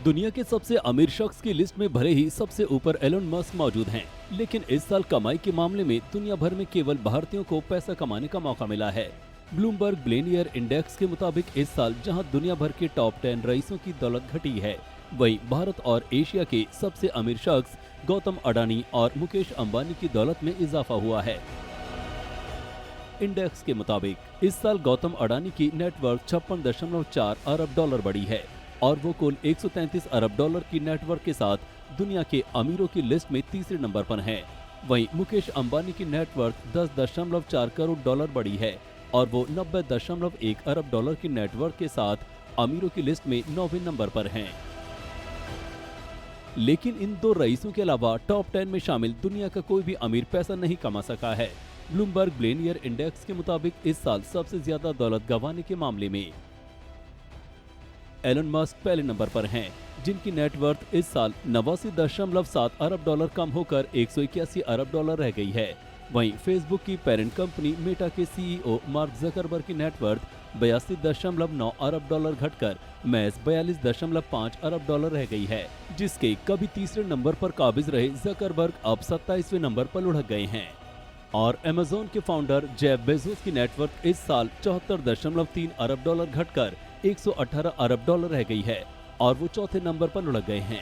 दुनिया के सबसे अमीर शख्स की लिस्ट में भले ही सबसे ऊपर एलन मस्क मौजूद हैं, लेकिन इस साल कमाई के मामले में दुनिया भर में केवल भारतीयों को पैसा कमाने का मौका मिला है। ब्लूमबर्ग बिलियनियर इंडेक्स के मुताबिक इस साल जहां दुनिया भर के टॉप 10 रईसों की दौलत घटी है, वहीं भारत और एशिया के सबसे अमीर शख्स गौतम अडानी और मुकेश अंबानी की दौलत में इजाफा हुआ है। इंडेक्स के मुताबिक इस साल गौतम अडानी की नेटवर्थ 56.4 अरब डॉलर बढ़ी है और वो कुल 133 अरब डॉलर की नेटवर्थ के साथ दुनिया के अमीरों की लिस्ट में तीसरे नंबर पर हैं। वहीं मुकेश अंबानी की नेटवर्थ 10.4 करोड़ डॉलर बढ़ी है और वो 90.1 अरब डॉलर की नेटवर्थ के साथ अमीरों की लिस्ट में 9वें नंबर पर हैं। लेकिन इन दो रईसों के अलावा टॉप 10 में शामिल दुनिया का कोई भी अमीर पैसा नहीं कमा सका है। ब्लूमबर्ग बिलियनियर इंडेक्स के मुताबिक इस साल सबसे ज्यादा दौलत गंवाने के मामले में एलन मस्क पहले नंबर पर हैं, जिनकी नेटवर्थ इस साल 89.7 अरब डॉलर कम होकर 181 अरब डॉलर रह गई है। वहीं फेसबुक की पेरेंट कंपनी मेटा के सीईओ मार्क जकरबर्ग की नेटवर्थ 82.9 अरब डॉलर घटकर महज 42.5 अरब डॉलर रह गई है, जिसके कभी तीसरे नंबर पर काबिज रहे जकरबर्ग अब 27वें नंबर पर लुढ़क गए हैं। और अमेज़न के फाउंडर जेफ बेजोस की नेटवर्थ इस साल 74.3 अरब डॉलर घटकर 118 अरब डॉलर रह गई है और वो चौथे नंबर पर लुढ़क गए हैं।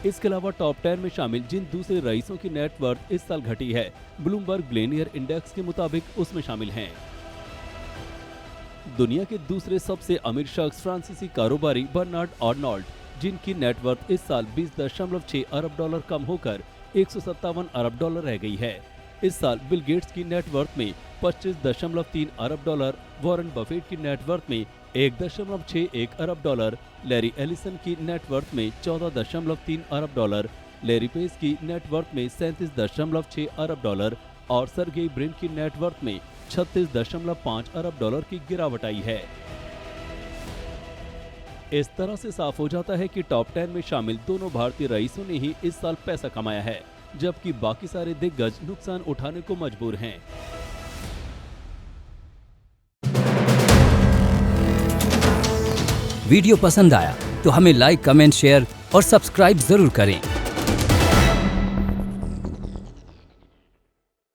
इसके अलावा टॉप 10 में शामिल जिन दूसरे रईसों की नेटवर्थ इस साल घटी है, ब्लूमबर्ग बिलियनियर इंडेक्स के मुताबिक उसमें शामिल हैं दुनिया के दूसरे सबसे अमीर शख्स फ्रांसीसी कारोबारी बर्नार्ड आर्नोल्ट, जिनकी नेटवर्थ इस साल 20.6 अरब डॉलर कम होकर 157 अरब डॉलर रह गई है। इस साल बिल गेट्स की नेटवर्थ में 25.3 अरब डॉलर, वॉरेन बफेट की नेटवर्थ में 1.61 अरब डॉलर, लैरी एलिसन की नेटवर्थ में 14.3 अरब डॉलर, लैरी पेज की नेटवर्थ में 37.6 अरब डॉलर और सर्गेई ब्रिन की नेटवर्थ में 36.5 अरब डॉलर की गिरावट आई है। इस तरह से साफ हो जाता है कि टॉप 10 में शामिल दोनों भारतीय रईसों ने ही इस साल पैसा कमाया है, जबकि बाकी सारे दिग्गज नुकसान उठाने को मजबूर हैं। वीडियो पसंद आया तो हमें लाइक, कमेंट, शेयर और सब्सक्राइब जरूर करें।